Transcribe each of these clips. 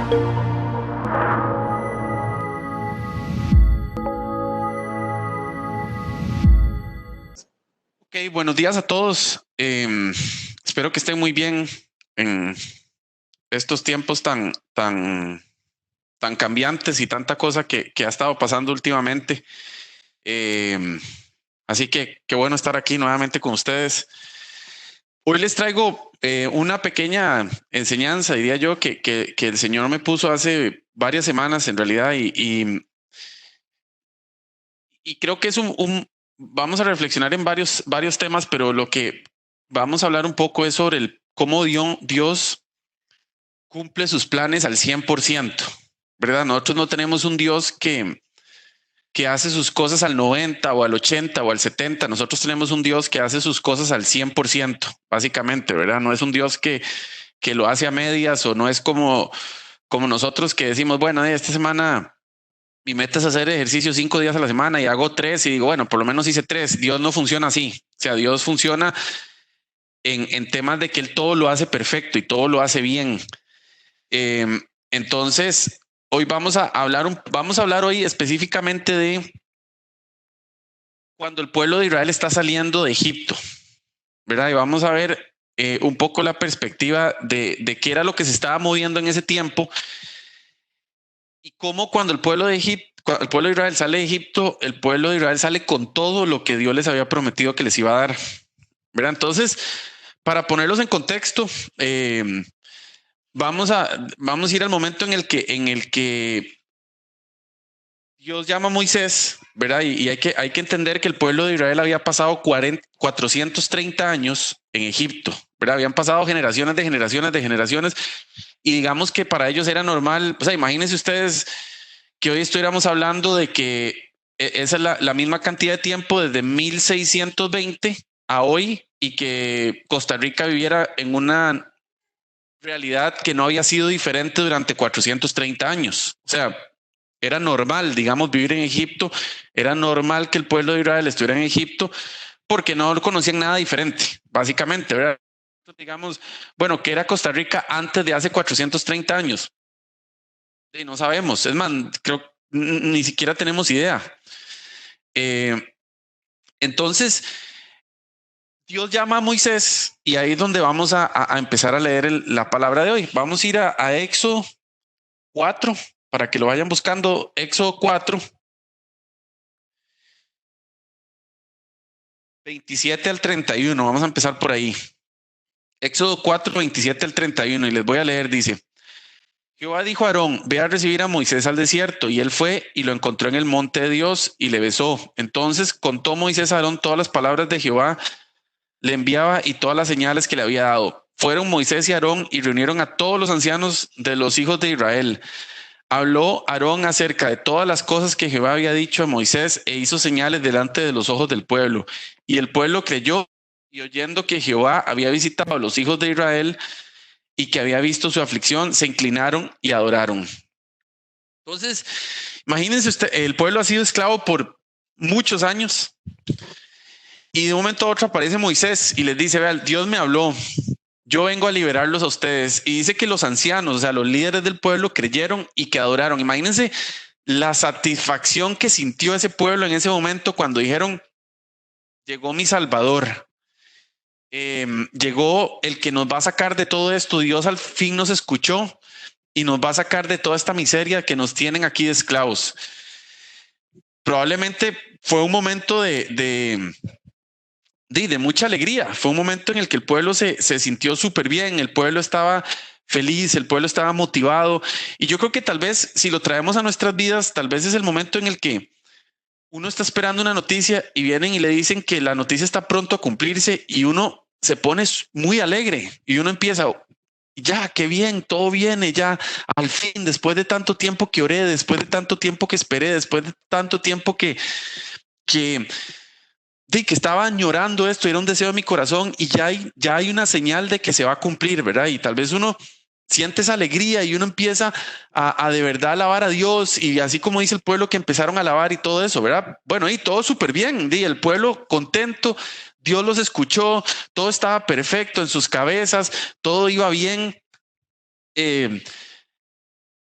Ok, buenos días a todos. Espero que estén muy bien en estos tiempos tan cambiantes y tanta cosa que ha estado pasando últimamente. Así que qué bueno estar aquí nuevamente con ustedes. Hoy les traigo una pequeña enseñanza, diría yo, que el Señor me puso hace varias semanas en realidad y creo que es vamos a reflexionar en varios temas, pero lo que vamos a hablar un poco es sobre cómo Dios cumple sus planes al 100%, ¿verdad? Nosotros no tenemos un Dios que hace sus cosas al 90 o al 80 o al 70. Nosotros tenemos un Dios que hace sus cosas al 100%, básicamente, ¿verdad? No es un Dios que lo hace a medias o no es como nosotros que decimos, bueno, esta semana mi meta es hacer ejercicio 5 días a la semana y hago 3 y digo, bueno, por lo menos hice 3. Dios no funciona así. O sea, Dios funciona en temas de que Él todo lo hace perfecto y todo lo hace bien. Entonces, hoy vamos a hablar hoy específicamente de cuando el pueblo de Israel está saliendo de Egipto, ¿verdad? Y vamos a ver un poco la perspectiva de qué era lo que se estaba moviendo en ese tiempo y cómo cuando el pueblo de Israel sale de Egipto, el pueblo de Israel sale con todo lo que Dios les había prometido que les iba a dar, ¿verdad? Entonces, para ponerlos en contexto, vamos a ir al momento en el que Dios llama a Moisés, ¿verdad? Y hay que entender que el pueblo de Israel había pasado 430 años en Egipto, ¿verdad? Habían pasado generaciones de generaciones de generaciones y digamos que para ellos era normal. O sea, imagínense ustedes que hoy estuviéramos hablando de que esa es la misma cantidad de tiempo desde 1620 a hoy y que Costa Rica viviera en una realidad que no había sido diferente durante 430 años. O sea, era normal, digamos, vivir en Egipto, era normal que el pueblo de Israel estuviera en Egipto porque no conocían nada diferente, básicamente, ¿verdad? Digamos, bueno, ¿qué era Costa Rica antes de hace 430 años? Y no sabemos, es más, creo ni siquiera tenemos idea. Eh, entonces, Dios llama a Moisés y ahí es donde vamos a empezar a leer la palabra de hoy. Vamos a ir a Éxodo 4 para que lo vayan buscando. Éxodo 4, 27 al 31. Vamos a empezar por ahí. Éxodo 4, 27 al 31 y les voy a leer, dice: Jehová dijo a Aarón, ve a recibir a Moisés al desierto, y él fue y lo encontró en el monte de Dios y le besó. Entonces contó Moisés a Aarón todas las palabras de Jehová, le enviaba y todas las señales que le había dado. Fueron Moisés y Aarón y reunieron a todos los ancianos de los hijos de Israel. Habló Aarón acerca de todas las cosas que Jehová había dicho a Moisés e hizo señales delante de los ojos del pueblo. Y el pueblo creyó, y oyendo que Jehová había visitado a los hijos de Israel y que había visto su aflicción, se inclinaron y adoraron. Entonces, imagínense usted, el pueblo ha sido esclavo por muchos años y de un momento a otro aparece Moisés y les dice: vean, Dios me habló, yo vengo a liberarlos a ustedes. Y dice que los ancianos, o sea, los líderes del pueblo, creyeron y que adoraron. Imagínense la satisfacción que sintió ese pueblo en ese momento cuando dijeron: llegó mi Salvador, llegó el que nos va a sacar de todo esto. Dios al fin nos escuchó y nos va a sacar de toda esta miseria que nos tienen aquí de esclavos. Probablemente fue un momento de mucha alegría. Fue un momento en el que el pueblo se sintió súper bien, el pueblo estaba feliz, el pueblo estaba motivado. Y yo creo que tal vez si lo traemos a nuestras vidas, tal vez es el momento en el que uno está esperando una noticia y vienen y le dicen que la noticia está pronto a cumplirse y uno se pone muy alegre y uno empieza: ya, qué bien, todo viene, ya, al fin, después de tanto tiempo que oré, después de tanto tiempo que esperé, después de tanto tiempo que que estaba añorando esto, era un deseo de mi corazón y ya hay una señal de que se va a cumplir, ¿verdad? Y tal vez uno siente esa alegría y uno empieza a de verdad alabar a Dios, y así como dice el pueblo que empezaron a alabar y todo eso, ¿verdad? Bueno, y todo súper bien, y el pueblo contento, Dios los escuchó, todo estaba perfecto en sus cabezas, todo iba bien.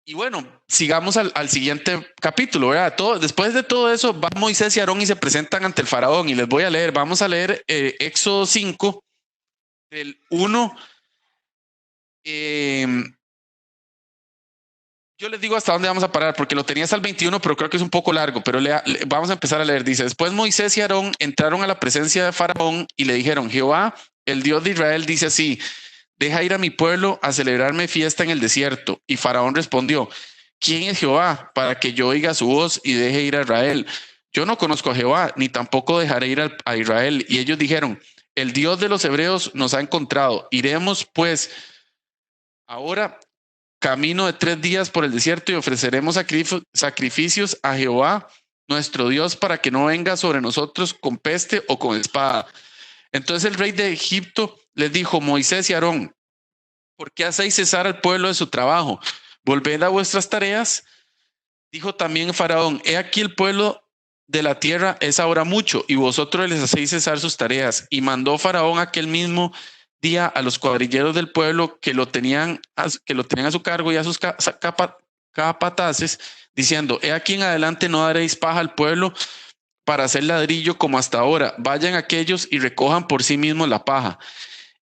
Y bueno, sigamos al siguiente capítulo, ¿verdad? Después de todo eso, va Moisés y Aarón y se presentan ante el faraón y les voy a leer, vamos a leer Éxodo 5, del 1. Yo les digo hasta dónde vamos a parar, porque lo tenía hasta el 21, pero creo que es un poco largo, pero vamos a empezar a leer. Dice, después Moisés y Aarón entraron a la presencia de Faraón y le dijeron, Jehová, el Dios de Israel, dice así, deja ir a mi pueblo a celebrarme fiesta en el desierto. Y Faraón respondió, ¿quién es Jehová para que yo oiga su voz y deje ir a Israel? Yo no conozco a Jehová, ni tampoco dejaré ir a Israel. Y ellos dijeron, el Dios de los hebreos nos ha encontrado. Iremos pues ahora camino de 3 días por el desierto y ofreceremos sacrificios a Jehová, nuestro Dios, para que no venga sobre nosotros con peste o con espada. Entonces el rey de Egipto les dijo, Moisés y Aarón, ¿por qué hacéis cesar al pueblo de su trabajo? Volved a vuestras tareas. Dijo también Faraón, he aquí el pueblo de la tierra es ahora mucho y vosotros les hacéis cesar sus tareas. Y mandó Faraón aquel mismo día a los cuadrilleros del pueblo que lo tenían a su cargo y a sus capataces, diciendo, he aquí en adelante no daréis paja al pueblo para hacer ladrillo como hasta ahora. Vayan aquellos y recojan por sí mismos la paja.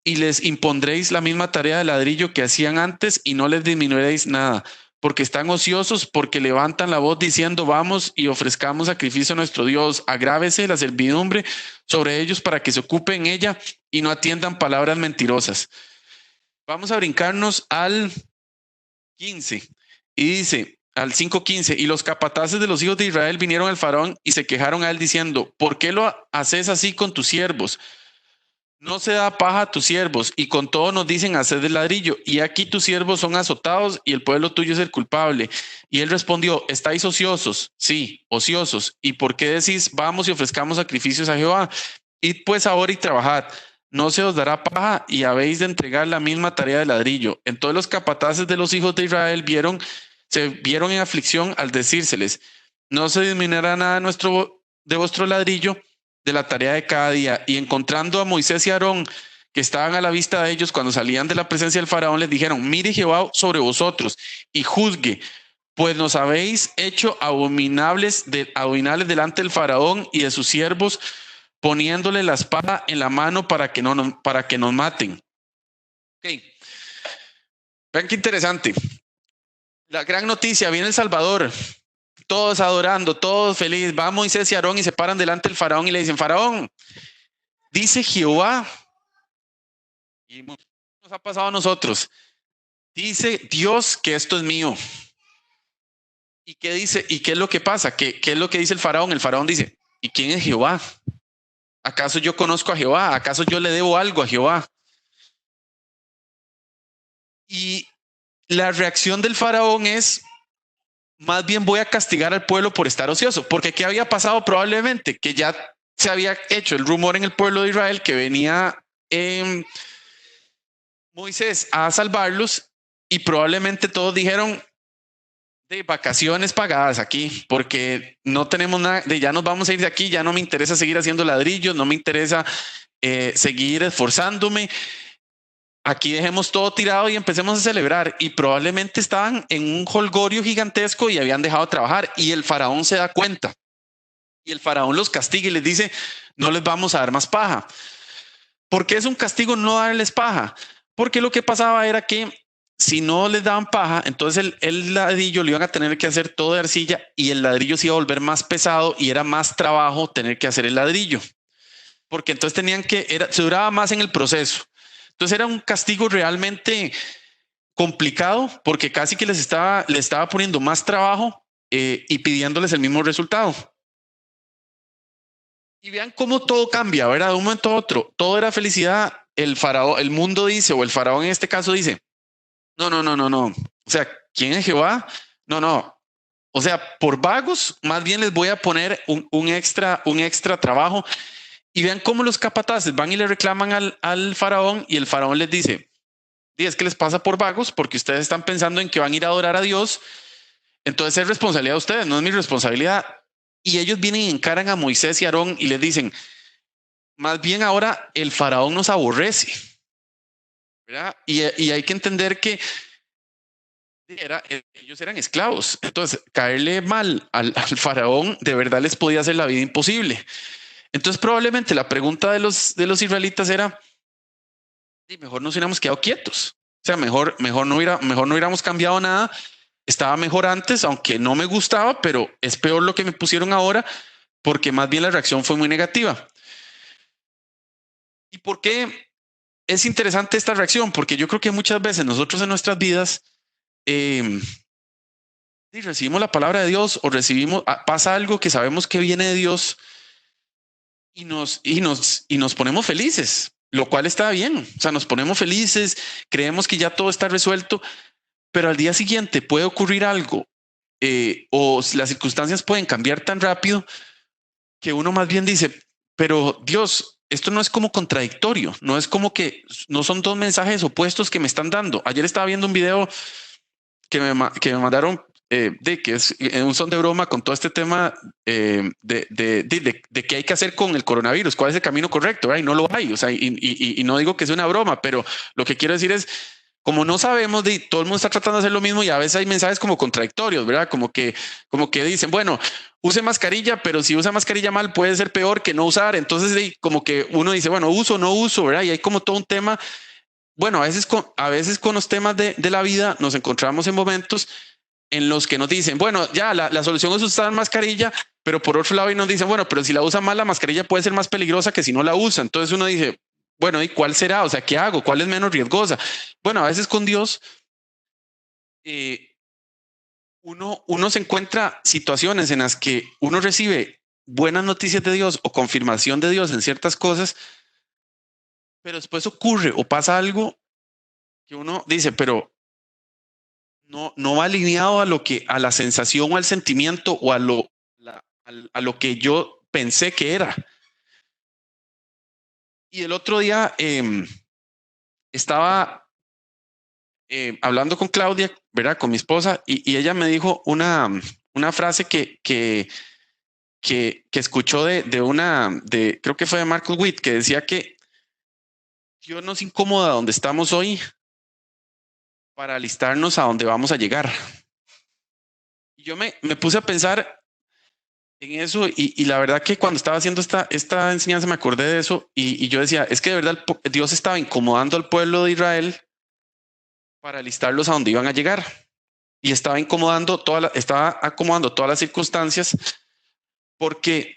Y les impondréis la misma tarea de ladrillo que hacían antes y no les disminuiréis nada, porque están ociosos, porque levantan la voz diciendo, vamos y ofrezcamos sacrificio a nuestro Dios, agrávese la servidumbre sobre ellos para que se ocupen ella y no atiendan palabras mentirosas. Vamos a brincarnos al 15 y dice, al 5:15, y los capataces de los hijos de Israel vinieron al faraón y se quejaron a él diciendo, ¿por qué lo haces así con tus siervos? No se da paja a tus siervos, y con todo nos dicen haced el ladrillo, y aquí tus siervos son azotados, y el pueblo tuyo es el culpable. Y él respondió, ¿estáis ociosos? Sí, ociosos. ¿Y por qué decís, vamos y ofrezcamos sacrificios a Jehová? Id pues ahora y trabajad, no se os dará paja, y habéis de entregar la misma tarea de ladrillo. Entonces los capataces de los hijos de Israel se vieron en aflicción al decírseles, no se disminuirá nada de vuestro ladrillo, de la tarea de cada día. Y encontrando a Moisés y Aarón, que estaban a la vista de ellos cuando salían de la presencia del faraón, les dijeron, mire Jehová sobre vosotros y juzgue, pues nos habéis hecho abominables delante del faraón y de sus siervos, poniéndole la espada en la mano para que nos maten. Okay. Vean qué interesante. La gran noticia, viene el Salvador. Todos adorando, todos felices. Va Moisés y Aarón y se paran delante del faraón y le dicen, faraón, dice Jehová, y nos ha pasado a nosotros, dice Dios que esto es mío. ¿Y qué dice? ¿Y qué es lo que pasa? ¿Qué es lo que dice el faraón? El faraón dice, ¿y quién es Jehová? ¿Acaso yo conozco a Jehová? ¿Acaso yo le debo algo a Jehová? Y la reacción del faraón es, más bien voy a castigar al pueblo por estar ocioso, porque ¿qué había pasado? Probablemente que ya se había hecho el rumor en el pueblo de Israel que venía Moisés a salvarlos y probablemente todos dijeron de vacaciones pagadas aquí, porque no tenemos nada, ya nos vamos a ir de aquí, ya no me interesa seguir haciendo ladrillos, no me interesa seguir esforzándome. Aquí dejemos todo tirado y empecemos a celebrar. Y probablemente estaban en un holgorio gigantesco y habían dejado de trabajar. Y el faraón se da cuenta. Y el faraón los castiga y les dice, no les vamos a dar más paja. ¿Por qué es un castigo no darles paja? Porque lo que pasaba era que si no les daban paja, entonces el ladrillo lo iban a tener que hacer todo de arcilla y el ladrillo se iba a volver más pesado y era más trabajo tener que hacer el ladrillo. Porque entonces se duraba más en el proceso. Entonces era un castigo realmente complicado porque casi que les estaba poniendo más trabajo y pidiéndoles el mismo resultado. Y vean cómo todo cambia, ¿verdad? De un momento a otro. Todo era felicidad. El mundo dice, o el faraón en este caso dice, no. O sea, ¿quién es Jehová? No. O sea, por vagos, más bien les voy a poner un extra trabajo. Y vean cómo los capataces van y le reclaman al faraón y el faraón les dice, es que les pasa por vagos porque ustedes están pensando en que van a ir a adorar a Dios. Entonces es responsabilidad de ustedes, no es mi responsabilidad. Y ellos vienen y encaran a Moisés y Aarón y les dicen, más bien ahora el faraón nos aborrece, ¿verdad? Y hay que entender que ellos eran esclavos. Entonces, caerle mal al faraón de verdad les podía hacer la vida imposible. Entonces, probablemente la pregunta de los israelitas era, sí, mejor nos hubiéramos quedado quietos. O sea, mejor no hubiéramos cambiado nada. Estaba mejor antes, aunque no me gustaba, pero es peor lo que me pusieron ahora, porque más bien la reacción fue muy negativa. ¿Y por qué es interesante esta reacción? Porque yo creo que muchas veces nosotros en nuestras vidas eh, recibimos la palabra de Dios o pasa algo que sabemos que viene de Dios y nos ponemos felices, lo cual está bien. O sea, nos ponemos felices, creemos que ya todo está resuelto, pero al día siguiente puede ocurrir algo o las circunstancias pueden cambiar tan rápido que uno más bien dice, pero Dios, esto no es como contradictorio, no es como que no son dos mensajes opuestos que me están dando. Ayer estaba viendo un video que me mandaron de que es un son de broma con todo este tema de qué hay que hacer con el coronavirus, cuál es el camino correcto, ¿verdad? Y no lo hay, o sea, y no digo que sea una broma, pero lo que quiero decir es, como no sabemos, todo el mundo está tratando de hacer lo mismo y a veces hay mensajes como contradictorios, ¿verdad? Como que dicen, bueno, use mascarilla, pero si usa mascarilla mal puede ser peor que no usar. Entonces, como que uno dice, bueno, uso o no uso, ¿verdad? Y hay como todo un tema. Bueno, a veces con los temas de la vida nos encontramos en momentos en los que nos dicen, bueno, ya la solución es usar mascarilla, pero por otro lado y nos dicen, bueno, pero si la usa mal, la mascarilla puede ser más peligrosa que si no la usa. Entonces uno dice, bueno, ¿y cuál será? O sea, ¿qué hago? ¿Cuál es menos riesgosa? Bueno, a veces con Dios eh, uno se encuentra situaciones en las que uno recibe buenas noticias de Dios o confirmación de Dios en ciertas cosas, pero después ocurre o pasa algo que uno dice, pero no va alineado a la sensación o al sentimiento o a lo que yo pensé que era. Y el otro día estaba hablando con Claudia, ¿verdad? Con mi esposa, y ella me dijo una frase que escuchó creo que fue de Marcus Witt, que decía que Dios nos incomoda donde estamos hoy para alistarnos a donde vamos a llegar. Y yo me puse a pensar en eso y la verdad que cuando estaba haciendo esta enseñanza me acordé de eso y yo decía, es que de verdad Dios estaba incomodando al pueblo de Israel para alistarlos a donde iban a llegar y estaba acomodando todas las circunstancias porque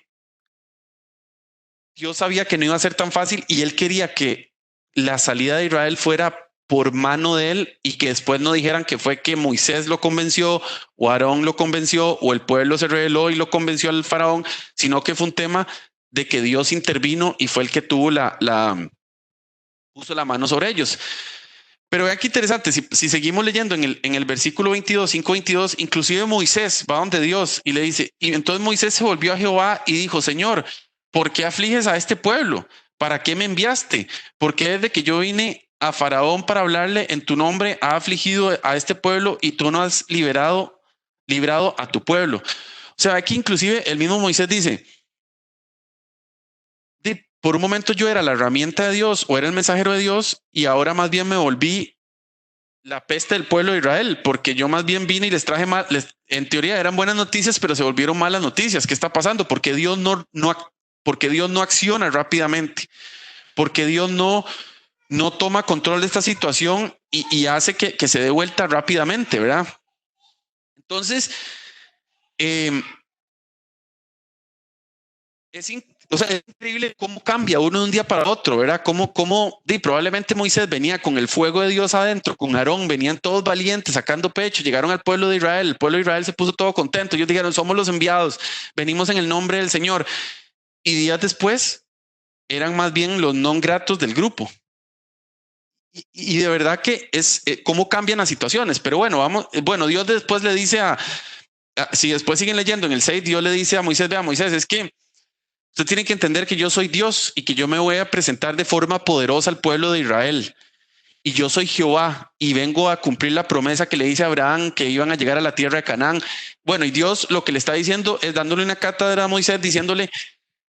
Dios sabía que no iba a ser tan fácil y él quería que la salida de Israel fuera por mano de él y que después no dijeran que fue que Moisés lo convenció o Aarón lo convenció o el pueblo se rebeló y lo convenció al faraón, sino que fue un tema de que Dios intervino y fue el que puso la mano sobre ellos. Pero vean qué interesante, si seguimos leyendo en el versículo 22, 5:22, inclusive Moisés va donde Dios y le dice, y entonces Moisés se volvió a Jehová y dijo, Señor, ¿por qué afliges a este pueblo? ¿Para qué me enviaste? ¿Por qué desde que yo vine a Faraón para hablarle en tu nombre ha afligido a este pueblo y tú no has librado a tu pueblo? O sea, aquí inclusive el mismo Moisés dice, por un momento yo era la herramienta de Dios o era el mensajero de Dios y ahora más bien me volví la peste del pueblo de Israel, porque yo más bien vine y les traje mal, en teoría eran buenas noticias, pero se volvieron malas noticias. ¿Qué está pasando? Porque Dios no acciona rápidamente, porque Dios no toma control de esta situación y hace que se dé vuelta rápidamente, ¿verdad? Entonces, eh, es increíble cómo cambia uno de un día para otro, ¿verdad? Probablemente Moisés venía con el fuego de Dios adentro, con Aarón, venían todos valientes, sacando pecho, llegaron al pueblo de Israel, el pueblo de Israel se puso todo contento, ellos dijeron, somos los enviados, venimos en el nombre del Señor. Y días después eran más bien los non gratos del grupo. Y de verdad que es cómo cambian las situaciones. Pero bueno, Dios después le dice si después siguen leyendo en el 6, Dios le dice a Moisés, vea Moisés, es que usted tiene que entender que yo soy Dios y que yo me voy a presentar de forma poderosa al pueblo de Israel. Y yo soy Jehová y vengo a cumplir la promesa que le dice a Abraham que iban a llegar a la tierra de Canaán. Bueno, y Dios lo que le está diciendo es dándole una cátedra a Moisés, diciéndole,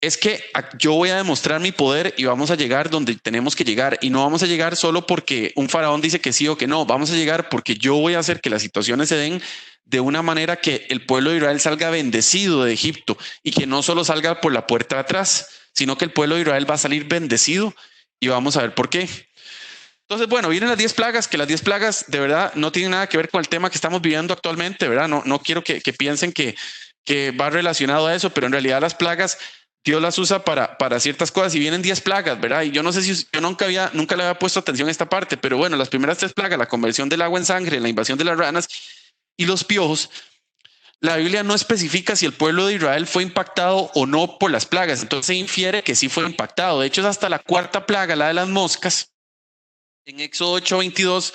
es que yo voy a demostrar mi poder y vamos a llegar donde tenemos que llegar, y no vamos a llegar solo porque un faraón dice que sí o que no, vamos a llegar porque yo voy a hacer que las situaciones se den de una manera que el pueblo de Israel salga bendecido de Egipto y que no solo salga por la puerta de atrás, sino que el pueblo de Israel va a salir bendecido, y vamos a ver por qué. Entonces, bueno, vienen las 10 plagas, que las 10 plagas de verdad no tienen nada que ver con el tema que estamos viviendo actualmente, ¿verdad? No quiero que piensen que va relacionado a eso, pero en realidad las plagas Dios las usa para ciertas cosas, y vienen 10 plagas, ¿verdad? Y yo no sé si yo nunca le había puesto atención a esta parte, pero bueno, las primeras 3 plagas, la conversión del agua en sangre, la invasión de las ranas y los piojos, la Biblia no especifica si el pueblo de Israel fue impactado o no por las plagas, entonces se infiere que sí fue impactado. De hecho, es hasta la cuarta plaga, la de las moscas, en Éxodo 8:22,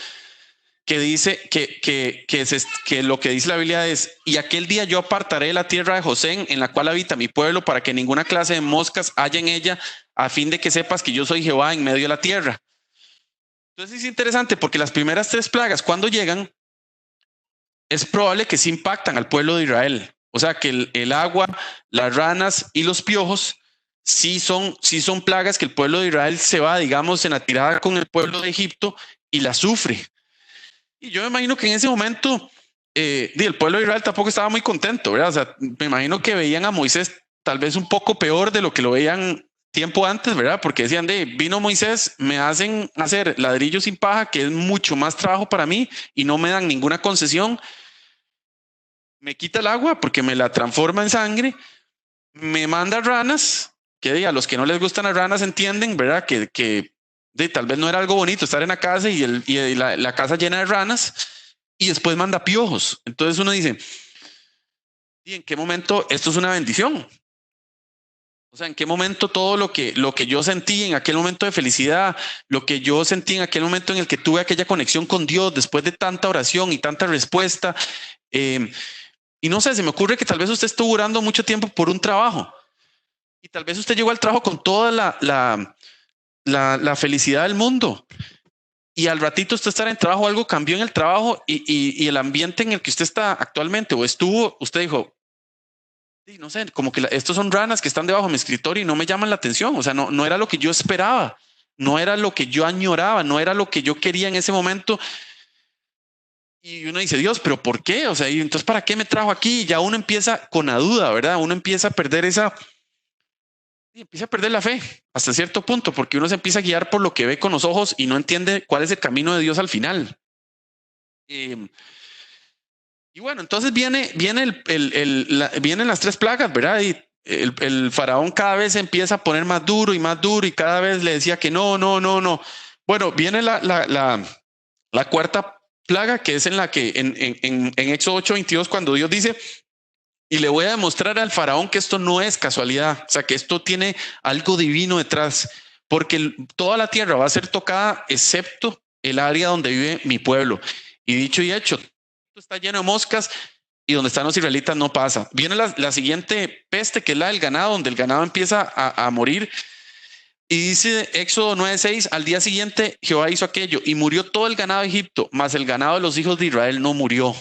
que dice que lo que dice la Biblia es: y aquel día yo apartaré la tierra de José, en la cual habita mi pueblo, para que ninguna clase de moscas haya en ella, a fin de que sepas que yo soy Jehová en medio de la tierra. Entonces es interesante porque las primeras 3 plagas, cuando llegan, es probable que sí impactan al pueblo de Israel. O sea que el agua, las ranas y los piojos sí son plagas que el pueblo de Israel se va, digamos, en la tirada con el pueblo de Egipto y la sufre. Y yo me imagino que en ese momento el pueblo de Israel tampoco estaba muy contento, ¿verdad? O sea, me imagino que veían a Moisés tal vez un poco peor de lo que lo veían tiempo antes, ¿verdad? Porque decían: vino Moisés, me hacen hacer ladrillos sin paja, que es mucho más trabajo para mí, y no me dan ninguna concesión. Me quita el agua porque me la transforma en sangre, me manda ranas, que a los que no les gustan las ranas entienden, ¿verdad? Que tal vez no era algo bonito estar en la casa y la casa llena de ranas, y después manda piojos. Entonces uno dice: ¿y en qué momento esto es una bendición? O sea, ¿en qué momento todo lo que yo sentí en aquel momento de felicidad, lo que yo sentí en aquel momento en el que tuve aquella conexión con Dios después de tanta oración y tanta respuesta? Y no sé, se me ocurre que tal vez usted estuvo orando mucho tiempo por un trabajo, y tal vez usted llegó al trabajo con toda la felicidad del mundo, y al ratito usted estar en el trabajo, algo cambió en el trabajo, y el ambiente en el que usted está actualmente o estuvo, usted dijo: no sé, como que estos son ranas que están debajo de mi escritorio y no me llaman la atención. O sea, no era lo que yo esperaba, no era lo que yo añoraba, no era lo que yo quería en ese momento. Y uno dice: Dios, pero ¿por qué? O sea, y entonces, ¿para qué me trajo aquí? Y ya uno empieza con la duda, ¿verdad? Uno empieza a perder empieza a perder la fe hasta cierto punto, porque uno se empieza a guiar por lo que ve con los ojos y no entiende cuál es el camino de Dios al final. Y bueno, entonces vienen las 3 plagas, ¿verdad? Y el faraón cada vez se empieza a poner más duro y más duro, y cada vez le decía que no, no, no, no. Bueno, viene la cuarta plaga, que es en la que en Éxodo 8:22, cuando Dios dice: y le voy a demostrar al faraón que esto no es casualidad, o sea, que esto tiene algo divino detrás, porque toda la tierra va a ser tocada excepto el área donde vive mi pueblo. Y dicho y hecho, está lleno de moscas, y donde están los israelitas no pasa. Viene la siguiente peste, que es la del ganado, donde el ganado empieza a morir. Y dice Éxodo 9:6: al día siguiente Jehová hizo aquello, y murió todo el ganado de Egipto, mas el ganado de los hijos de Israel no murió.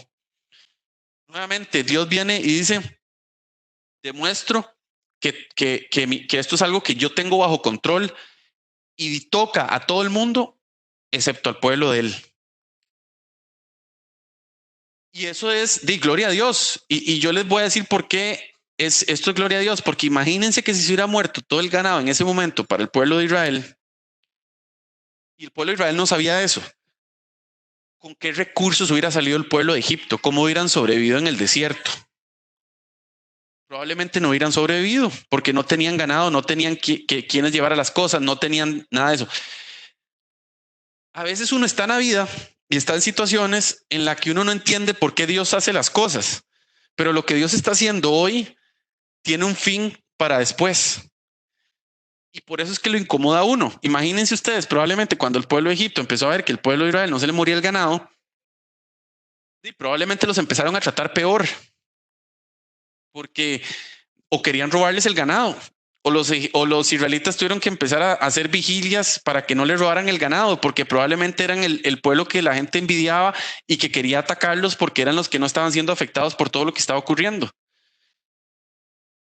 Nuevamente Dios viene y dice: demuestro que esto es algo que yo tengo bajo control, y toca a todo el mundo excepto al pueblo de él. Y eso es de gloria a Dios. Y yo les voy a decir por qué esto es gloria a Dios, porque imagínense que si se hubiera muerto todo el ganado en ese momento para el pueblo de Israel, y el pueblo de Israel no sabía eso, ¿con qué recursos hubiera salido el pueblo de Egipto? ¿Cómo hubieran sobrevivido en el desierto? Probablemente no hubieran sobrevivido porque no tenían ganado, no tenían quienes llevar a las cosas, no tenían nada de eso. A veces uno está en la vida y está en situaciones en las que uno no entiende por qué Dios hace las cosas, pero lo que Dios está haciendo hoy tiene un fin para después. Y por eso es que lo incomoda a uno. Imagínense ustedes, probablemente cuando el pueblo de Egipto empezó a ver que el pueblo de Israel no se le moría el ganado, y probablemente los empezaron a tratar peor, porque o querían robarles el ganado, o los israelitas tuvieron que empezar a hacer vigilias para que no les robaran el ganado, porque probablemente eran el pueblo que la gente envidiaba y que quería atacarlos, porque eran los que no estaban siendo afectados por todo lo que estaba ocurriendo.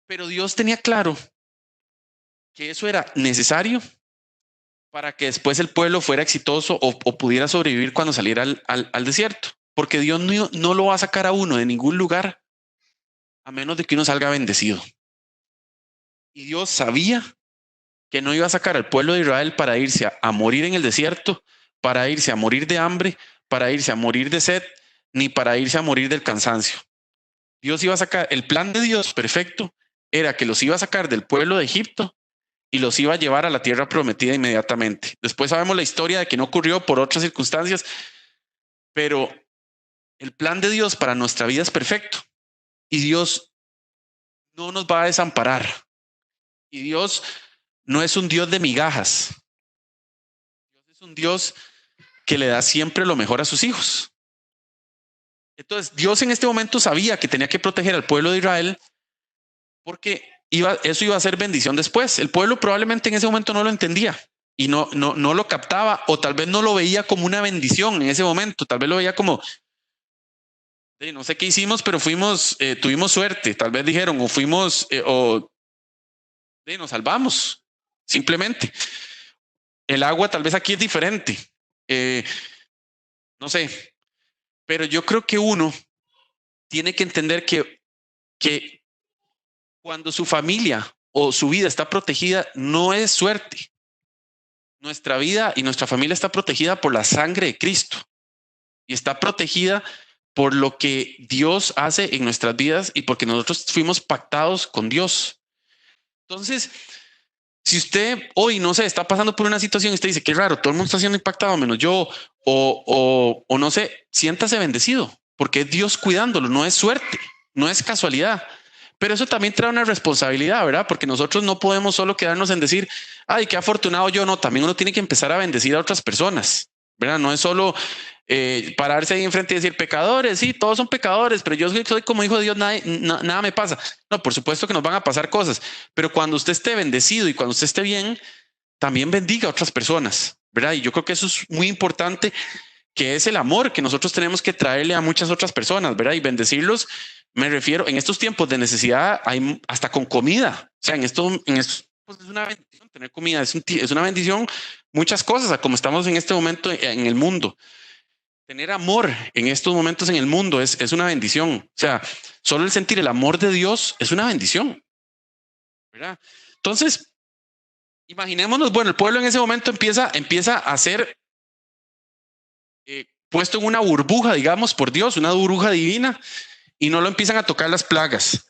Pero Dios tenía claro que eso era necesario para que después el pueblo fuera exitoso o pudiera sobrevivir cuando saliera al desierto. Porque Dios no lo va a sacar a uno de ningún lugar a menos de que uno salga bendecido. Y Dios sabía que no iba a sacar al pueblo de Israel para irse a morir en el desierto, para irse a morir de hambre, para irse a morir de sed, ni para irse a morir del cansancio. Dios iba a sacar, el plan de Dios perfecto era que los iba a sacar del pueblo de Egipto y los iba a llevar a la tierra prometida inmediatamente. Después sabemos la historia de que no ocurrió por otras circunstancias, pero el plan de Dios para nuestra vida es perfecto y Dios no nos va a desamparar. Y Dios no es un Dios de migajas. Dios es un Dios que le da siempre lo mejor a sus hijos. Entonces, Dios en este momento sabía que tenía que proteger al pueblo de Israel porque eso iba a ser bendición después. El pueblo probablemente en ese momento no lo entendía y no lo captaba, o tal vez no lo veía como una bendición en ese momento. Tal vez lo veía como, no sé qué hicimos, pero tuvimos suerte. Tal vez dijeron, o fuimos, nos salvamos, simplemente. El agua tal vez aquí es diferente. No sé, pero yo creo que uno tiene que entender que cuando su familia o su vida está protegida, no es suerte. Nuestra vida y nuestra familia está protegida por la sangre de Cristo y está protegida por lo que Dios hace en nuestras vidas y porque nosotros fuimos pactados con Dios. Entonces, si usted hoy, no sé, está pasando por una situación y usted dice, qué raro, todo el mundo está siendo impactado menos yo, o no sé, siéntase bendecido, porque es Dios cuidándolo, no es suerte, no es casualidad. Pero eso también trae una responsabilidad, ¿verdad? Porque nosotros no podemos solo quedarnos en decir, ay, qué afortunado yo, no, también uno tiene que empezar a bendecir a otras personas, ¿verdad? No es solo pararse ahí enfrente y decir, pecadores, sí, todos son pecadores, pero yo soy como hijo de Dios, nada me pasa. No, por supuesto que nos van a pasar cosas, pero cuando usted esté bendecido y cuando usted esté bien, también bendiga a otras personas, ¿verdad? Y yo creo que eso es muy importante, que es el amor que nosotros tenemos que traerle a muchas otras personas, ¿verdad? Y bendecirlos, me refiero, en estos tiempos de necesidad, hay hasta con comida. O sea, en esto pues es una bendición tener comida, es una bendición muchas cosas, como estamos en este momento en el mundo. Tener amor en estos momentos en el mundo es una bendición. O sea, solo el sentir el amor de Dios es una bendición, ¿verdad? Entonces, imaginémonos, bueno, el pueblo en ese momento empieza a ser puesto en una burbuja, digamos, por Dios, una burbuja divina, y no lo empiezan a tocar las plagas.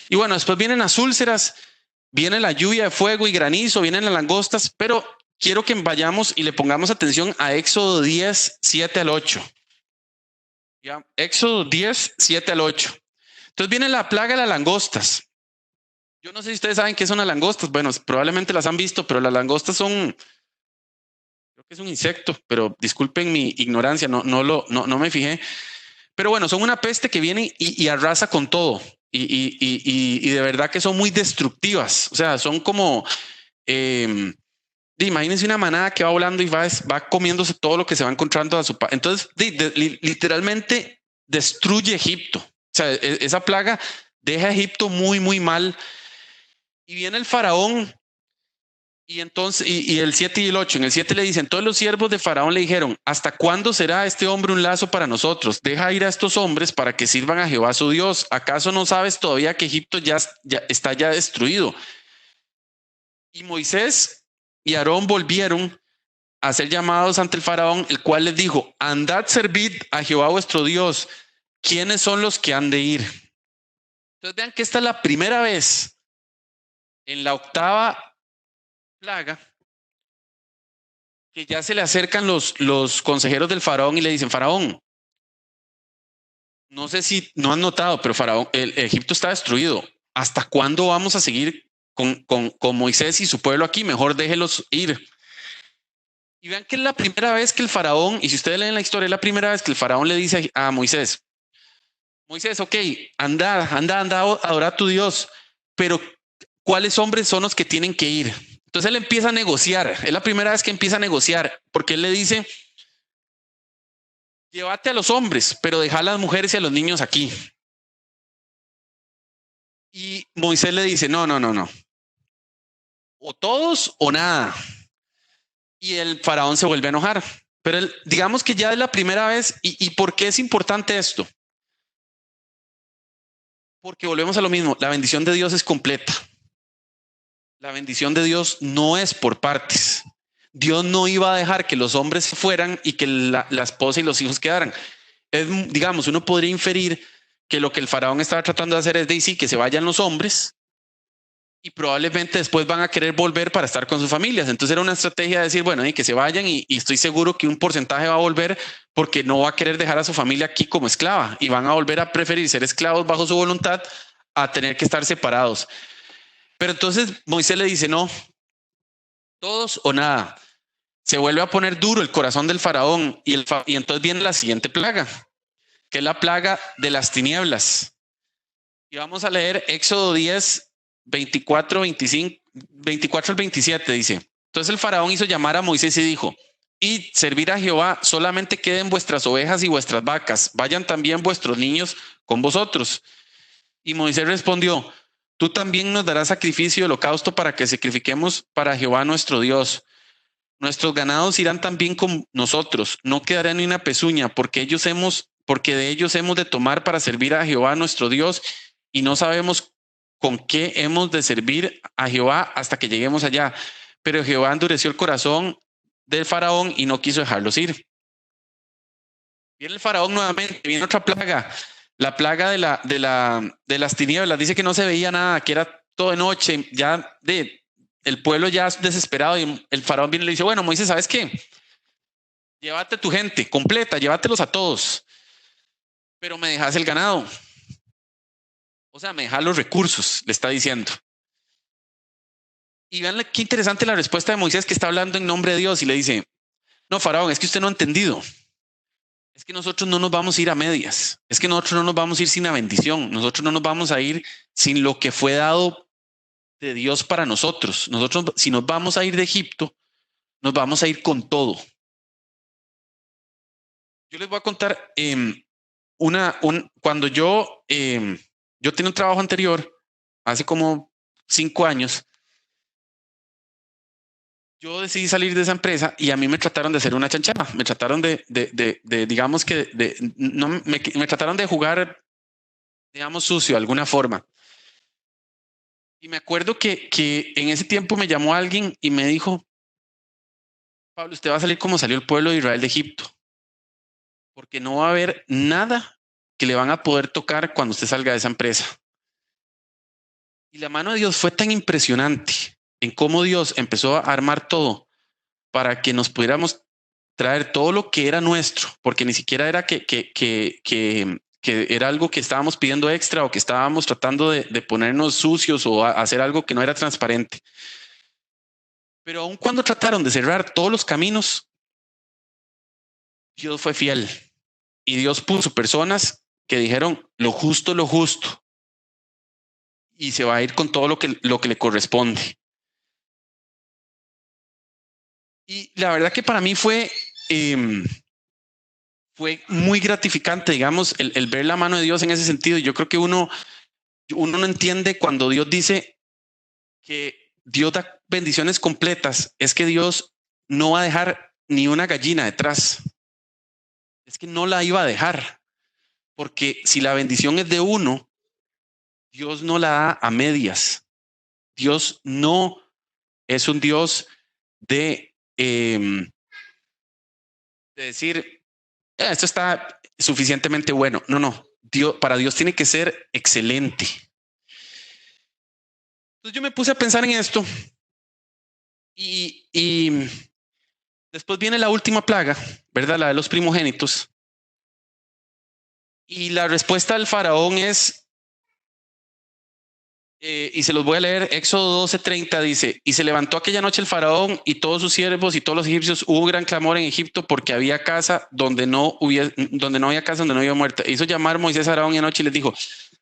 Y bueno, después vienen las úlceras, viene la lluvia de fuego y granizo, vienen las langostas, pero quiero que vayamos y le pongamos atención a Éxodo 10, 7 al 8. Ya, Éxodo 10, 7 al 8. Entonces viene la plaga de las langostas. Yo no sé si ustedes saben qué son las langostas. Bueno, probablemente las han visto, pero las langostas son, creo que es un insecto, pero disculpen mi ignorancia, no me fijé. Pero bueno, son una peste que viene y arrasa con todo. Y de verdad que son muy destructivas. O sea, son como, imagínense una manada que va volando y va comiéndose todo lo que se va encontrando a su paso. Entonces, literalmente destruye Egipto. O sea, esa plaga deja a Egipto muy, muy mal. Y viene el faraón. Y entonces, y el 7 y el 8, en el 7 le dicen, todos los siervos de Faraón le dijeron, ¿hasta cuándo será este hombre un lazo para nosotros? Deja ir a estos hombres para que sirvan a Jehová su Dios. ¿Acaso no sabes todavía que Egipto ya está destruido? Y Moisés y Aarón volvieron a ser llamados ante el Faraón, el cual les dijo, andad, servid a Jehová vuestro Dios. ¿Quiénes son los que han de ir? Entonces vean que esta es la primera vez en la octava plaga que ya se le acercan los consejeros del faraón y le dicen, faraón, no sé si no han notado, pero faraón, el Egipto está destruido. ¿Hasta cuándo vamos a seguir con Moisés y su pueblo aquí? Mejor déjelos ir. Y vean que es la primera vez que el faraón, y si ustedes leen la historia, es la primera vez que el faraón le dice a Moisés, ok, anda a adorar a tu Dios, pero ¿cuáles hombres son los que tienen que ir? Entonces él empieza a negociar. Es la primera vez que empieza a negociar, porque él le dice, llévate a los hombres, pero deja a las mujeres y a los niños aquí. Y Moisés le dice, no. o todos o nada. Y el faraón se vuelve a enojar. Pero digamos que ya es la primera vez. ¿Y por qué es importante esto? Porque volvemos a lo mismo. La bendición de Dios es completa. La bendición de Dios no es por partes. Dios no iba a dejar que los hombres se fueran y que la esposa y los hijos quedaran. Digamos, uno podría inferir que lo que el faraón estaba tratando de hacer es decir que se vayan los hombres y probablemente después van a querer volver para estar con sus familias. Entonces era una estrategia de decir, bueno, y que se vayan y estoy seguro que un porcentaje va a volver porque no va a querer dejar a su familia aquí como esclava y van a volver a preferir ser esclavos bajo su voluntad a tener que estar separados. Pero entonces Moisés le dice, no, todos o nada. Se vuelve a poner duro el corazón del faraón y entonces viene la siguiente plaga, que es la plaga de las tinieblas. Y vamos a leer Éxodo 10, 24, 25, 24 al 27, dice. Entonces el faraón hizo llamar a Moisés y dijo, id, servir a Jehová, solamente queden vuestras ovejas y vuestras vacas, vayan también vuestros niños con vosotros. Y Moisés respondió, tú también nos darás sacrificio y holocausto para que sacrifiquemos para Jehová nuestro Dios. Nuestros ganados irán también con nosotros, no quedará ni una pezuña, porque de ellos hemos de tomar para servir a Jehová nuestro Dios, y no sabemos con qué hemos de servir a Jehová hasta que lleguemos allá. Pero Jehová endureció el corazón del faraón y no quiso dejarlos ir. Viene el faraón nuevamente, viene otra plaga, la plaga de las tinieblas. Dice que no se veía nada, que era todo de noche, ya el pueblo ya desesperado, y el faraón viene y le dice, bueno, Moisés, ¿sabes qué? Llévate tu gente completa, llévatelos a todos, pero me dejas el ganado. O sea, me dejas los recursos, le está diciendo. Y vean qué interesante la respuesta de Moisés, que está hablando en nombre de Dios y le dice, no, faraón, es que usted no ha entendido. Es que nosotros no nos vamos a ir a medias. Es que nosotros no nos vamos a ir sin la bendición. Nosotros no nos vamos a ir sin lo que fue dado de Dios para nosotros. Nosotros, si nos vamos a ir de Egipto, nos vamos a ir con todo. Yo les voy a contar cuando yo tenía un trabajo anterior, hace como 5 años, yo decidí salir de esa empresa y a mí me trataron de hacer una chanchada. Me trataron digamos que, no, me trataron de jugar, digamos, sucio de alguna forma. Y me acuerdo que en ese tiempo me llamó alguien y me dijo, Pablo, usted va a salir como salió el pueblo de Israel de Egipto, porque no va a haber nada que le van a poder tocar cuando usted salga de esa empresa. Y la mano de Dios fue tan impresionante en cómo Dios empezó a armar todo para que nos pudiéramos traer todo lo que era nuestro, porque ni siquiera era que era algo que estábamos pidiendo extra o que estábamos tratando de ponernos sucios o hacer algo que no era transparente. Pero aun cuando trataron de cerrar todos los caminos, Dios fue fiel y Dios puso personas que dijeron lo justo, y se va a ir con todo lo que le corresponde. Y la verdad que para mí fue muy gratificante, digamos, el ver la mano de Dios en ese sentido. Yo creo que uno no entiende cuando Dios dice que Dios da bendiciones completas, es que Dios no va a dejar ni una gallina detrás. Es que no la iba a dejar, porque si la bendición es de uno, Dios no la da a medias. Dios no es un Dios de decir, esto está suficientemente bueno. No. Para Dios tiene que ser excelente. Entonces yo me puse a pensar en esto y después viene la última plaga, ¿verdad? La de los primogénitos. Y la respuesta del faraón es, y se los voy a leer, Éxodo 12:30 dice, y se levantó aquella noche el faraón y todos sus siervos y todos los egipcios, hubo gran clamor en Egipto porque había casa donde no había casa, donde no había muerta. Hizo llamar Moisés a Aarón y anoche y les dijo,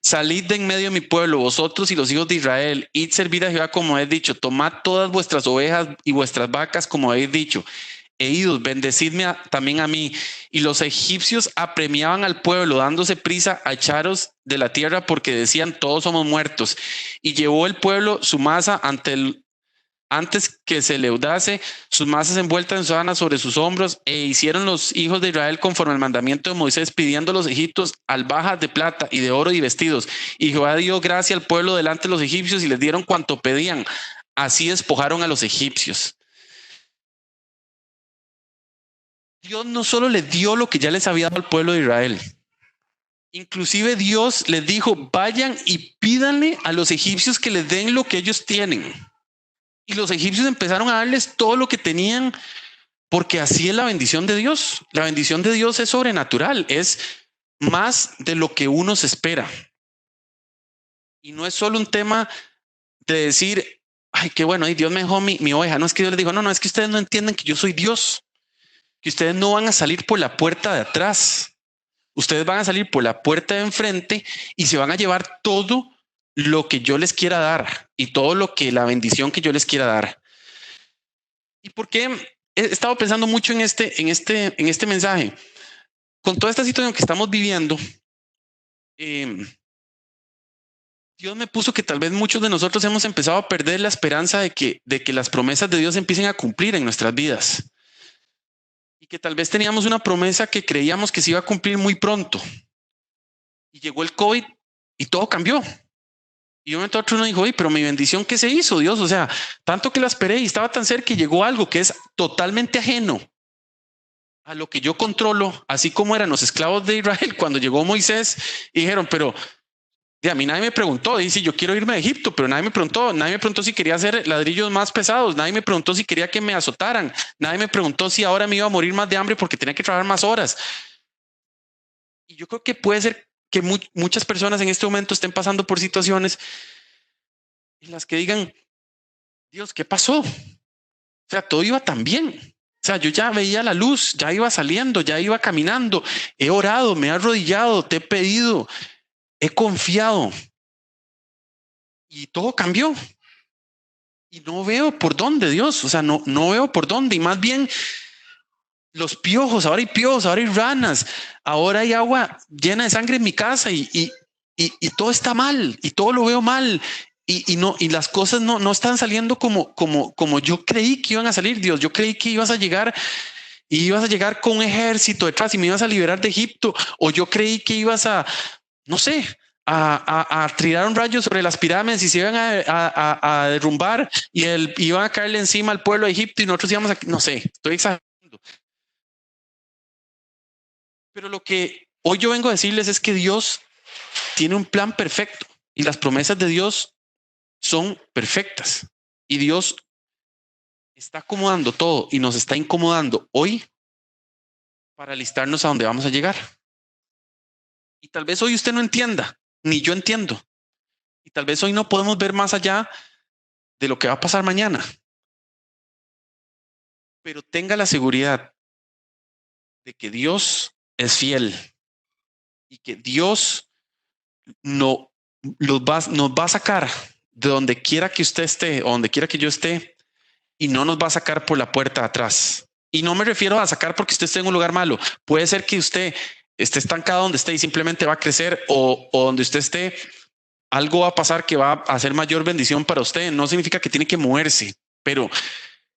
salid de en medio de mi pueblo, vosotros y los hijos de Israel, id servir a Jehová como habéis dicho, tomad todas vuestras ovejas y vuestras vacas como habéis dicho, e idos, bendecidme también a mí. Y los egipcios apremiaban al pueblo, dándose prisa a echaros de la tierra porque decían, todos somos muertos. Y llevó el pueblo su masa ante antes que se leudase, sus masas envueltas en sábanas sobre sus hombros, e hicieron los hijos de Israel conforme al mandamiento de Moisés, pidiendo a los egipcios alhajas de plata y de oro y vestidos. Y Jehová dio gracia al pueblo delante de los egipcios y les dieron cuanto pedían. Así despojaron a los egipcios. Dios no solo les dio lo que ya les había dado al pueblo de Israel. Inclusive Dios les dijo, vayan y pídanle a los egipcios que les den lo que ellos tienen. Y los egipcios empezaron a darles todo lo que tenían, porque así es la bendición de Dios. La bendición de Dios es sobrenatural, es más de lo que uno se espera. Y no es solo un tema de decir, ay, qué bueno, ay, Dios me dejó mi oveja. No es que Dios les dijo, no, es que ustedes no entienden que yo soy Dios, que ustedes no van a salir por la puerta de atrás. Ustedes van a salir por la puerta de enfrente y se van a llevar todo lo que yo les quiera dar y todo lo que la bendición que yo les quiera dar. ¿Y por qué he estado pensando mucho en este mensaje? Con toda esta situación que estamos viviendo, Dios me puso que tal vez muchos de nosotros hemos empezado a perder la esperanza de que las promesas de Dios empiecen a cumplir en nuestras vidas. Y que tal vez teníamos una promesa que creíamos que se iba a cumplir muy pronto. Y llegó el COVID y todo cambió. Y un momento a otro uno dijo, oye, pero mi bendición, ¿qué se hizo, Dios? O sea, tanto que la esperé y estaba tan cerca y llegó algo que es totalmente ajeno a lo que yo controlo, así como eran los esclavos de Israel cuando llegó Moisés y dijeron, pero a mí nadie me preguntó, dice, yo quiero irme de Egipto, pero nadie me preguntó si quería hacer ladrillos más pesados, nadie me preguntó si quería que me azotaran, nadie me preguntó si ahora me iba a morir más de hambre porque tenía que trabajar más horas. Y yo creo que puede ser que muchas personas en este momento estén pasando por situaciones en las que digan, Dios, ¿qué pasó? O sea, todo iba tan bien. O sea, yo ya veía la luz, ya iba saliendo, ya iba caminando, he orado, me he arrodillado, te he pedido, he confiado y todo cambió. Y no veo por dónde, Dios, o sea, no veo por dónde. Y más bien los piojos, ahora hay ranas, ahora hay agua llena de sangre en mi casa y todo está mal y todo lo veo mal. Y las cosas no están saliendo como yo creí que iban a salir, Dios. Yo creí que ibas a llegar y ibas a llegar con un ejército detrás y me ibas a liberar de Egipto, o yo creí que ibas a, no sé, a tirar un rayo sobre las pirámides y se iban a derrumbar y iban a caerle encima al pueblo de Egipto y nosotros íbamos a, no sé, estoy exagerando. Pero lo que hoy yo vengo a decirles es que Dios tiene un plan perfecto y las promesas de Dios son perfectas y Dios está acomodando todo y nos está incomodando hoy para alistarnos a donde vamos a llegar. Y tal vez hoy usted no entienda, ni yo entiendo. Y tal vez hoy no podemos ver más allá de lo que va a pasar mañana. Pero tenga la seguridad de que Dios es fiel y que Dios nos va a sacar de donde quiera que usted esté o donde quiera que yo esté y no nos va a sacar por la puerta de atrás. Y no me refiero a sacar porque usted esté en un lugar malo. Puede ser que usted esté estancado donde esté y simplemente va a crecer, o donde usted esté, algo va a pasar que va a hacer mayor bendición para usted. No significa que tiene que moverse, pero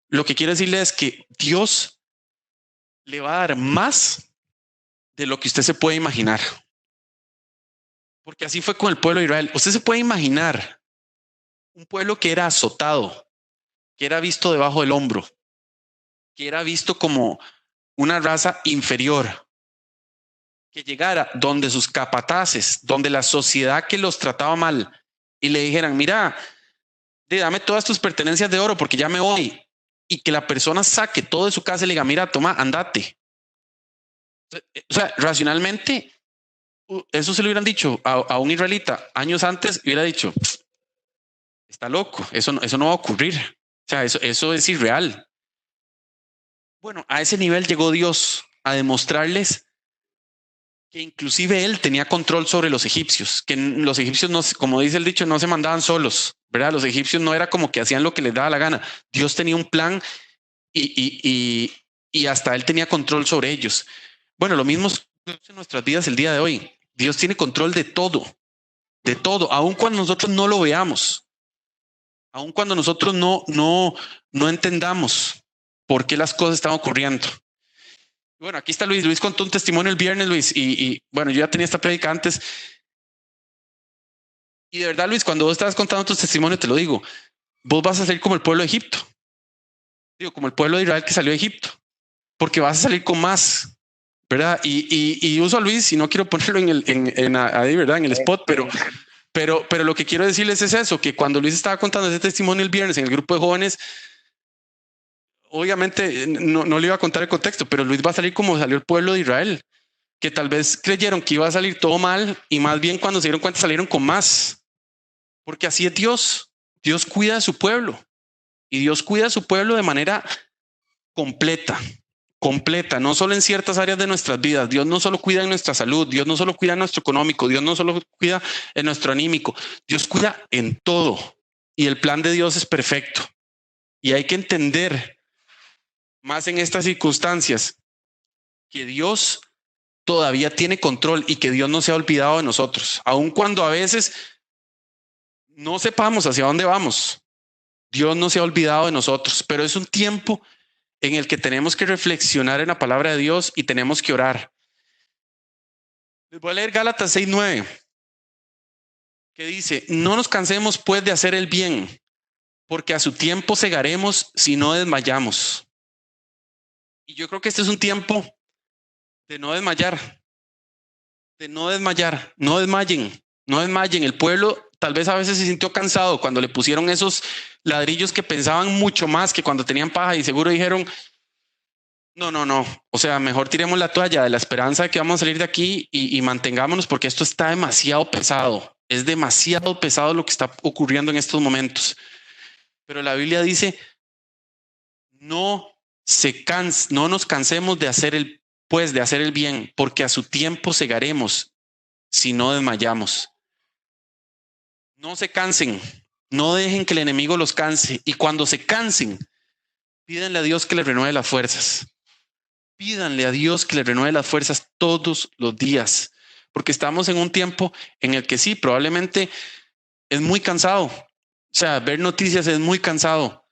lo que quiero decirle es que Dios le va a dar más de lo que usted se puede imaginar. Porque así fue con el pueblo de Israel. Usted se puede imaginar un pueblo que era azotado, que era visto debajo del hombro, que era visto como una raza inferior, que llegara donde sus capataces, donde la sociedad que los trataba mal y le dijeran, mira, dame todas tus pertenencias de oro porque ya me voy, y que la persona saque todo de su casa y le diga, mira, toma, andate. O sea, racionalmente, eso se lo hubieran dicho a un israelita años antes, hubiera dicho, está loco, eso no va a ocurrir. O sea, eso es irreal. Bueno, a ese nivel llegó Dios a demostrarles que inclusive él tenía control sobre los egipcios, que los egipcios, no, como dice el dicho, no se mandaban solos, ¿verdad? Los egipcios no era como que hacían lo que les daba la gana. Dios tenía un plan y hasta él tenía control sobre ellos. Bueno, lo mismo en nuestras vidas el día de hoy. Dios tiene control de todo, aun cuando nosotros no lo veamos. aun cuando nosotros no entendamos por qué las cosas están ocurriendo. Bueno, aquí está Luis. Luis contó un testimonio el viernes, Luis, y bueno, yo ya tenía esta prédica antes. Y de verdad, Luis, cuando vos estás contando tus testimonios, te lo digo, vos vas a salir como el pueblo de Egipto. Digo, como el pueblo de Israel que salió de Egipto, porque vas a salir con más, ¿verdad? Y uso a Luis y no quiero ponerlo ahí, ¿verdad? En el spot, pero lo que quiero decirles es eso, que cuando Luis estaba contando ese testimonio el viernes en el grupo de jóvenes, obviamente no le iba a contar el contexto, pero Luis va a salir como salió el pueblo de Israel, que tal vez creyeron que iba a salir todo mal y más bien cuando se dieron cuenta salieron con más, porque así es Dios. Dios cuida de su pueblo y Dios cuida de su pueblo de manera completa, no solo en ciertas áreas de nuestras vidas. Dios no solo cuida en nuestra salud, Dios no solo cuida en nuestro económico, Dios no solo cuida en nuestro anímico, Dios cuida en todo y el plan de Dios es perfecto. Y hay que entender más en estas circunstancias que Dios todavía tiene control y que Dios no se ha olvidado de nosotros, aun cuando a veces no sepamos hacia dónde vamos. Dios no se ha olvidado de nosotros, pero es un tiempo en el que tenemos que reflexionar en la palabra de Dios y tenemos que orar. Les voy a leer Gálatas 6:9, que dice: no nos cansemos pues de hacer el bien, porque a su tiempo segaremos si no desmayamos. Y yo creo que este es un tiempo de no desmayar, no desmayen. El pueblo tal vez a veces se sintió cansado cuando le pusieron esos ladrillos que pensaban mucho más que cuando tenían paja y seguro dijeron: no. O sea, mejor tiremos la toalla de la esperanza de que vamos a salir de aquí y mantengámonos porque esto está demasiado pesado. Es demasiado pesado lo que está ocurriendo en estos momentos. Pero la Biblia dice: no nos cansemos de hacer el bien, porque a su tiempo segaremos si no desmayamos. No se cansen, no dejen que el enemigo los canse. Y cuando se cansen, pídanle a Dios que les renueve las fuerzas. Pídanle a Dios que les renueve las fuerzas todos los días, porque estamos en un tiempo en el que sí, probablemente es muy cansado. O sea, ver noticias es muy cansado.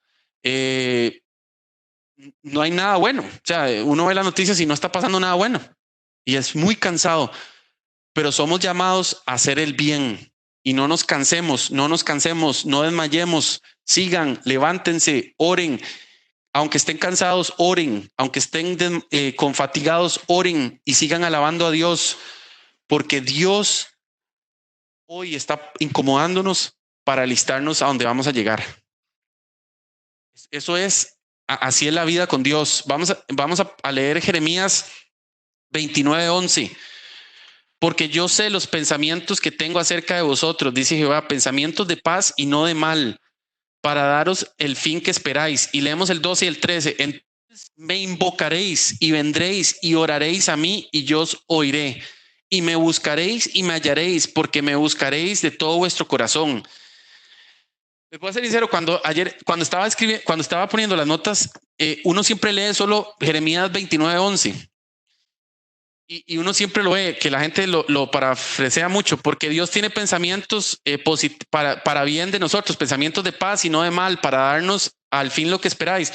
No hay nada bueno. O sea, uno ve las noticias y no está pasando nada bueno. Y es muy cansado, pero somos llamados a hacer el bien y no nos cansemos, no desmayemos, sigan, levántense, oren. Aunque estén cansados, oren. Aunque estén confatigados, oren y sigan alabando a Dios, porque Dios hoy está incomodándonos para alistarnos a donde vamos a llegar. Eso es, así es la vida con Dios. Vamos a leer Jeremías 29:11. Porque yo sé los pensamientos que tengo acerca de vosotros, dice Jehová, pensamientos de paz y no de mal, para daros el fin que esperáis. Y leemos el 12 y el 13. Entonces me invocaréis y vendréis y oraréis a mí y yo os oiré. Y me buscaréis y me hallaréis, porque me buscaréis de todo vuestro corazón. Les voy a ser sincero, cuando estaba poniendo las notas, uno siempre lee solo Jeremías 29:11. Y uno siempre lo ve, que la gente lo parafrasea mucho, porque Dios tiene pensamientos para bien de nosotros, pensamientos de paz y no de mal, para darnos al fin lo que esperáis.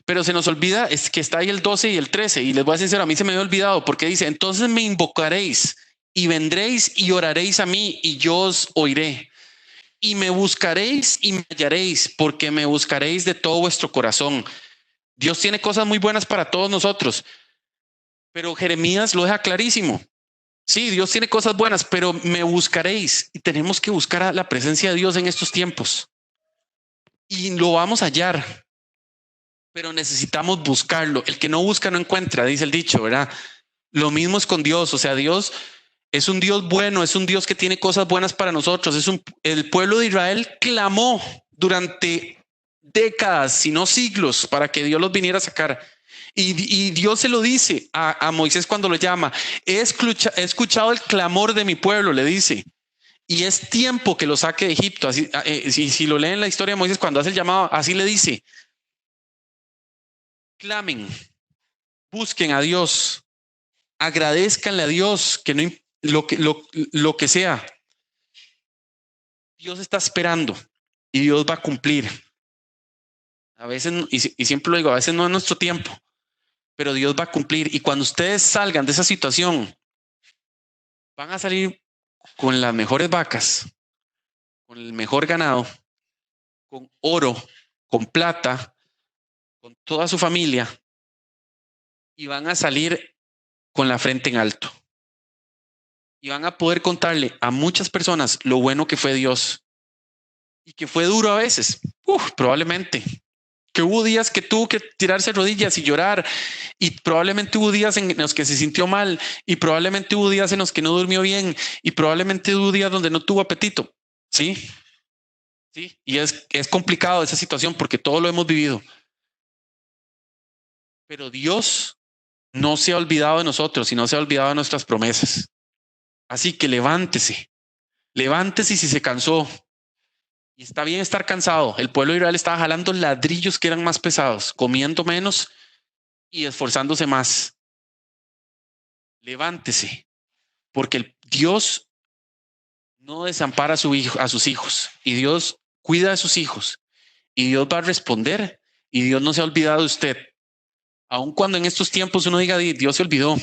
Pero se nos olvida es que está ahí el 12 y el 13. Y les voy a ser sincero, a mí se me había olvidado, porque dice: entonces me invocaréis y vendréis y oraréis a mí y yo os oiré. Y me buscaréis y me hallaréis, porque me buscaréis de todo vuestro corazón. Dios tiene cosas muy buenas para todos nosotros. Pero Jeremías lo deja clarísimo. Sí, Dios tiene cosas buenas, pero me buscaréis y tenemos que buscar a la presencia de Dios en estos tiempos y lo vamos a hallar, pero necesitamos buscarlo. El que no busca no encuentra, dice el dicho, ¿verdad? Lo mismo es con Dios. O sea, Dios es un Dios bueno, es un Dios que tiene cosas buenas para nosotros. El pueblo de Israel clamó durante décadas, si no siglos, para que Dios los viniera a sacar. Y Dios se lo dice a Moisés cuando lo llama: he escuchado el clamor de mi pueblo, le dice, y es tiempo que lo saque de Egipto. Así, si lo leen la historia de Moisés, cuando hace el llamado, así le dice: clamen, busquen a Dios, agradezcanle a Dios, que no lo que sea. Dios está esperando y Dios va a cumplir. A veces, y siempre lo digo, a veces no es nuestro tiempo, pero Dios va a cumplir. Y cuando ustedes salgan de esa situación, van a salir con las mejores vacas, con el mejor ganado, con oro, con plata, con toda su familia, y van a salir con la frente en alto. Y van a poder contarle a muchas personas lo bueno que fue Dios y que fue duro a veces, probablemente. Que hubo días que tuvo que tirarse rodillas y llorar, y probablemente hubo días en los que se sintió mal, y probablemente hubo días en los que no durmió bien, y probablemente hubo días donde no tuvo apetito. Sí, sí, y es complicado esa situación porque todo lo hemos vivido. Pero Dios no se ha olvidado de nosotros y no se ha olvidado de nuestras promesas. Así que levántese, levántese si se cansó. Y está bien estar cansado. El pueblo de Israel estaba jalando ladrillos que eran más pesados, comiendo menos y esforzándose más. Levántese, porque el Dios no desampara a sus hijos, y Dios cuida a sus hijos, y Dios va a responder, y Dios no se ha olvidado de usted. Aun cuando en estos tiempos uno diga, Dios se olvidó.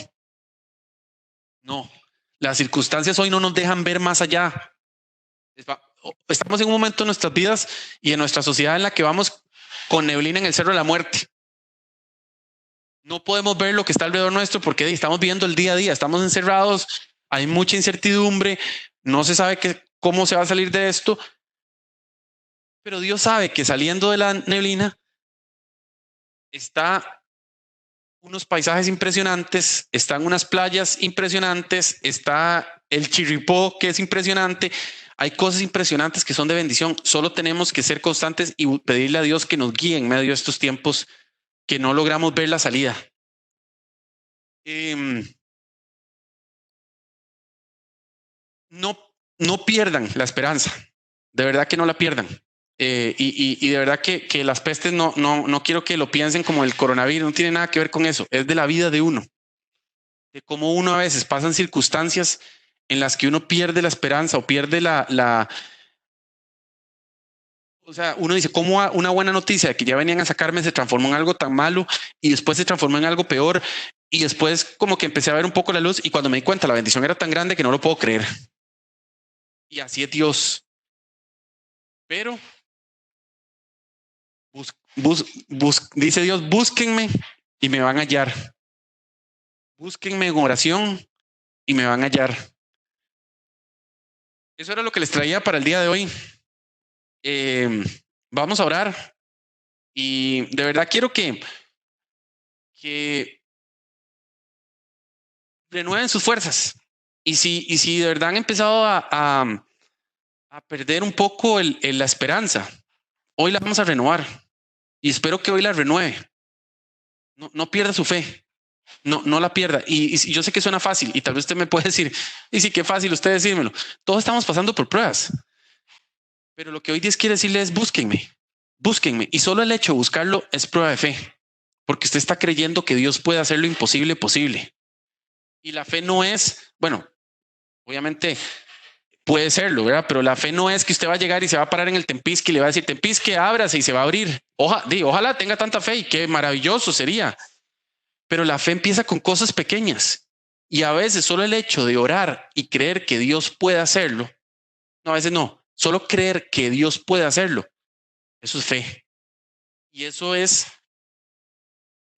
No, las circunstancias hoy no nos dejan ver más allá. Estamos en un momento en nuestras vidas y en nuestra sociedad en la que vamos con neblina en el cerro de la muerte. No podemos ver lo que está alrededor nuestro porque estamos viendo el día a día, estamos encerrados, hay mucha incertidumbre, no se sabe cómo se va a salir de esto, pero Dios sabe que saliendo de la neblina está unos paisajes impresionantes, están unas playas impresionantes, está el Chirripó que es impresionante. Hay cosas impresionantes que son de bendición. Solo tenemos que ser constantes y pedirle a Dios que nos guíe en medio de estos tiempos que no logramos ver la salida. No pierdan la esperanza. De verdad que no la pierdan. Y de verdad que las pestes no quiero que lo piensen como el coronavirus. No tiene nada que ver con eso. Es de la vida de uno. De cómo uno a veces pasan circunstancias en las que uno pierde la esperanza o pierde o sea, uno dice, ¿cómo una buena noticia de que ya venían a sacarme se transformó en algo tan malo y después se transformó en algo peor? Y después como que empecé a ver un poco la luz y cuando me di cuenta la bendición era tan grande que no lo puedo creer. Y así es Dios. Pero dice Dios, búsquenme y me van a hallar. Búsquenme en oración y me van a hallar. Eso era lo que les traía para el día de hoy. Vamos a orar y de verdad quiero que renueven sus fuerzas. Y si de verdad han empezado a perder un poco la esperanza, hoy la vamos a renovar y espero que hoy la renueve. No pierda su fe. No la pierda. Y yo sé que suena fácil y tal vez usted me puede decir, y sí, qué fácil usted decírmelo. Todos estamos pasando por pruebas. Pero lo que hoy Dios quiere decirle es búsquenme, búsquenme. Y solo el hecho de buscarlo es prueba de fe, porque usted está creyendo que Dios puede hacer lo imposible posible. Y la fe no es, bueno, obviamente puede serlo, ¿verdad? Pero la fe no es que usted va a llegar y se va a parar en el Tempisque y le va a decir, Tempisque, ábrase y se va a abrir. Ojalá tenga tanta fe y qué maravilloso sería. Pero la fe empieza con cosas pequeñas. Y a veces solo el hecho de orar y creer que Dios puede hacerlo, no, a veces no, solo creer que Dios puede hacerlo, eso es fe. Y eso es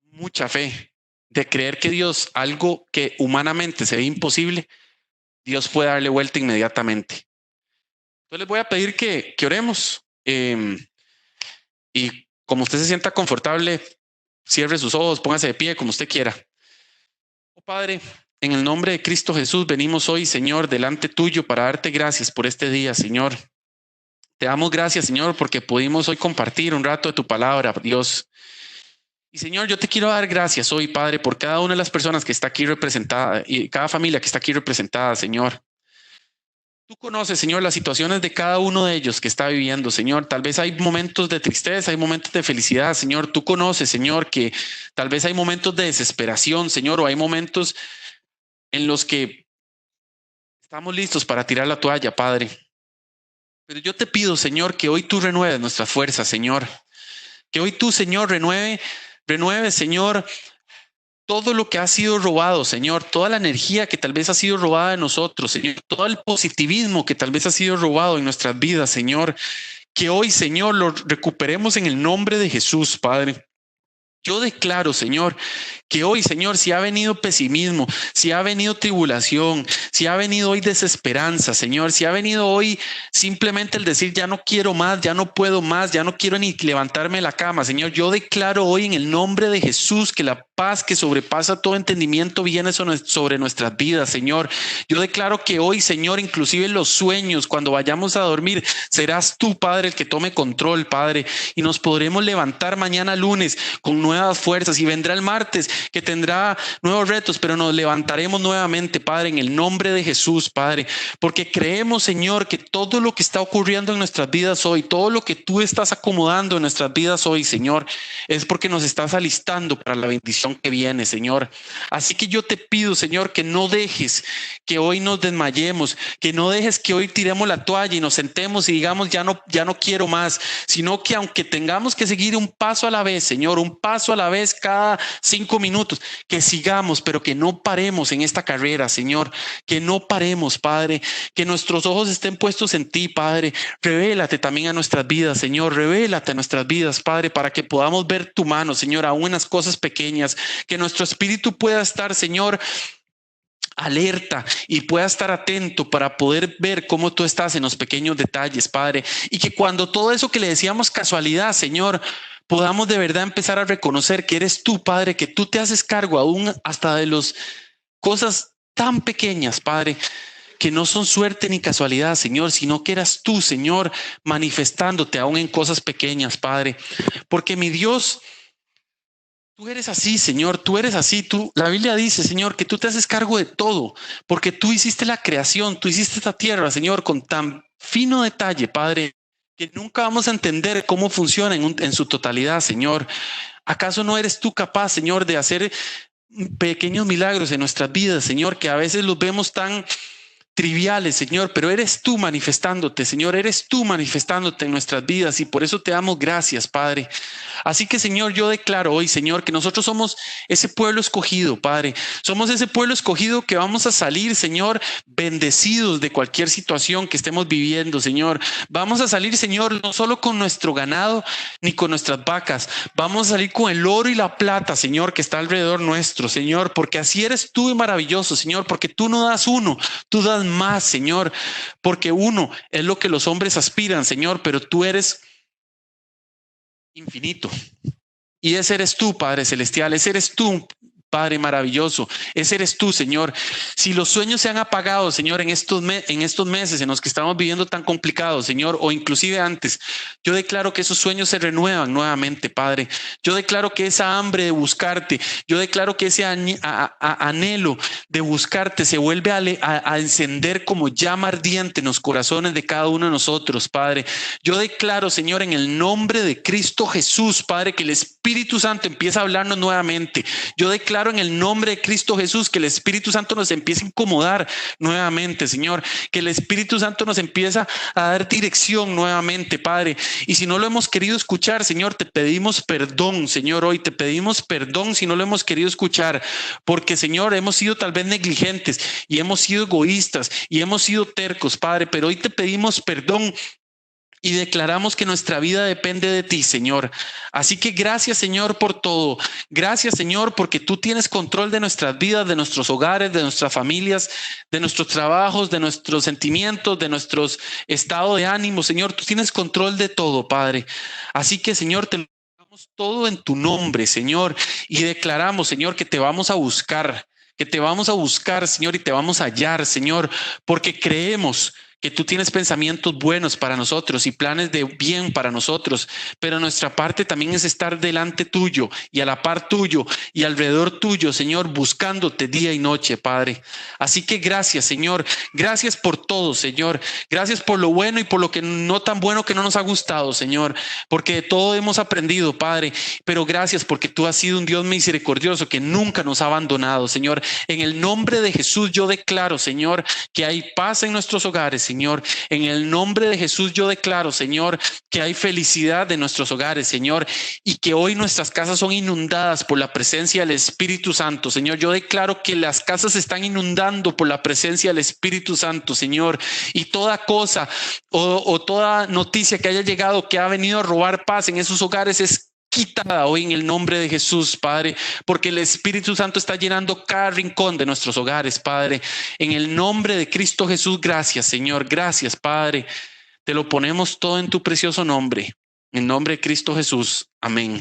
mucha fe, de creer que Dios, algo que humanamente se ve imposible, Dios puede darle vuelta inmediatamente. Entonces les voy a pedir que oremos y como usted se sienta confortable, cierre sus ojos, póngase de pie como usted quiera. Oh Padre, en el nombre de Cristo Jesús, venimos hoy, Señor, delante tuyo para darte gracias por este día, Señor. Te damos gracias, Señor, porque pudimos hoy compartir un rato de tu palabra, Dios. Y Señor, yo te quiero dar gracias hoy, Padre, por cada una de las personas que está aquí representada y cada familia que está aquí representada, Señor. Tú conoces, Señor, las situaciones de cada uno de ellos que está viviendo, Señor. Tal vez hay momentos de tristeza, hay momentos de felicidad, Señor. Tú conoces, Señor, que tal vez hay momentos de desesperación, Señor, o hay momentos en los que estamos listos para tirar la toalla, Padre. Pero yo te pido, Señor, que hoy tú renueves nuestras fuerzas, Señor. Que hoy tú, Señor, renueve, Señor, todo lo que ha sido robado, Señor, toda la energía que tal vez ha sido robada de nosotros, Señor, todo el positivismo que tal vez ha sido robado en nuestras vidas, Señor, que hoy, Señor, lo recuperemos en el nombre de Jesús, Padre. Yo declaro, Señor, que hoy, Señor, si ha venido pesimismo, si ha venido tribulación, si ha venido hoy desesperanza, Señor, si ha venido hoy simplemente el decir ya no quiero más, ya no puedo más, ya no quiero ni levantarme de la cama, Señor, yo declaro hoy en el nombre de Jesús que la paz que sobrepasa todo entendimiento viene sobre nuestras vidas, Señor. Yo declaro que hoy, Señor, inclusive en los sueños, cuando vayamos a dormir, serás tú, Padre, el que tome control, Padre, y nos podremos levantar mañana lunes con nuevas fuerzas, y vendrá el martes que tendrá nuevos retos, pero nos levantaremos nuevamente, Padre, en el nombre de Jesús, Padre, porque creemos, Señor, que todo lo que está ocurriendo en nuestras vidas hoy, todo lo que tú estás acomodando en nuestras vidas hoy, Señor, es porque nos estás alistando para la bendición que viene, Señor. Así que yo te pido, Señor, que no dejes que hoy nos desmayemos, que no dejes que hoy tiremos la toalla y nos sentemos y digamos ya no quiero más, sino que aunque tengamos que seguir un paso a la vez, Señor, un paso a la vez cada 5 minutos, que sigamos, pero que no paremos en esta carrera, Señor, que no paremos, Padre, que nuestros ojos estén puestos en ti, Padre. Revélate también a nuestras vidas, Señor, revélate a nuestras vidas, Padre, para que podamos ver tu mano, Señor, aún en las cosas pequeñas, que nuestro espíritu pueda estar, Señor, alerta y pueda estar atento para poder ver cómo tú estás en los pequeños detalles, Padre, y que cuando todo eso que le decíamos casualidad, Señor, podamos de verdad empezar a reconocer que eres tú, Padre, que tú te haces cargo aún hasta de las cosas tan pequeñas, Padre, que no son suerte ni casualidad, Señor, sino que eras tú, Señor, manifestándote aún en cosas pequeñas, Padre, porque mi Dios, tú eres así, Señor, tú eres así. La Biblia dice, Señor, que tú te haces cargo de todo, porque tú hiciste la creación, tú hiciste esta tierra, Señor, con tan fino detalle, Padre, que nunca vamos a entender cómo funciona en su totalidad, Señor. ¿Acaso no eres tú capaz, Señor, de hacer pequeños milagros en nuestras vidas, Señor, que a veces los vemos tan triviales, Señor, pero eres tú manifestándote, Señor, eres tú manifestándote en nuestras vidas, y por eso te damos gracias, Padre. Así que, Señor, yo declaro hoy, Señor, que nosotros somos ese pueblo escogido, Padre. Somos ese pueblo escogido que vamos a salir, Señor, bendecidos de cualquier situación que estemos viviendo, Señor. Vamos a salir, Señor, no solo con nuestro ganado ni con nuestras vacas. Vamos a salir con el oro y la plata, Señor, que está alrededor nuestro, Señor, porque así eres tú de maravilloso, Señor, porque tú no das uno, tú das más, Señor, porque uno es lo que los hombres aspiran, Señor, pero tú eres infinito. Y ese eres tú, Padre Celestial, ese eres tú, Padre maravilloso, ese eres tú, Señor. Si los sueños se han apagado, Señor, en estos meses en los que estamos viviendo tan complicados, Señor, o inclusive antes, yo declaro que esos sueños se renuevan nuevamente, Padre. Yo declaro que esa hambre de buscarte, yo declaro que ese anhelo de buscarte se vuelve a encender como llama ardiente en los corazones de cada uno de nosotros, Padre. Yo declaro, Señor, en el nombre de Cristo Jesús, Padre, que el Espíritu Santo empieza a hablarnos nuevamente. Yo declaro en el nombre de Cristo Jesús que el Espíritu Santo nos empieza a incomodar nuevamente, Señor, que el Espíritu Santo nos empieza a dar dirección nuevamente, Padre. Y si no lo hemos querido escuchar, Señor, te pedimos perdón, Señor, hoy te pedimos perdón si no lo hemos querido escuchar, porque, Señor, hemos sido tal vez negligentes y hemos sido egoístas y hemos sido tercos, Padre, pero hoy te pedimos perdón y declaramos que nuestra vida depende de ti, Señor. Así que gracias, Señor, por todo. Gracias, Señor, porque tú tienes control de nuestras vidas, de nuestros hogares, de nuestras familias, de nuestros trabajos, de nuestros sentimientos, de nuestros estados de ánimo. Señor, tú tienes control de todo, Padre. Así que, Señor, te damos todo en tu nombre, Señor, y declaramos, Señor, que te vamos a buscar, Señor, y te vamos a hallar, Señor, porque creemos que tú tienes pensamientos buenos para nosotros y planes de bien para nosotros, pero nuestra parte también es estar delante tuyo y a la par tuyo y alrededor tuyo, Señor, buscándote día y noche, Padre. Así que gracias, Señor, gracias por todo, Señor, gracias por lo bueno y por lo que no tan bueno que no nos ha gustado, Señor, porque de todo hemos aprendido, Padre, pero gracias porque tú has sido un Dios misericordioso que nunca nos ha abandonado, Señor. En el nombre de Jesús yo declaro, Señor, que hay paz en nuestros hogares, Señor. Señor. En el nombre de Jesús yo declaro, Señor, que hay felicidad en nuestros hogares, Señor, y que hoy nuestras casas son inundadas por la presencia del Espíritu Santo, Señor. Yo declaro que las casas se están inundando por la presencia del Espíritu Santo, Señor, y toda cosa o toda noticia que haya llegado que ha venido a robar paz en esos hogares es quitada hoy en el nombre de Jesús, Padre, porque el Espíritu Santo está llenando cada rincón de nuestros hogares, Padre. En el nombre de Cristo Jesús, gracias, Señor. Gracias, Padre. Te lo ponemos todo en tu precioso nombre. En nombre de Cristo Jesús. Amén.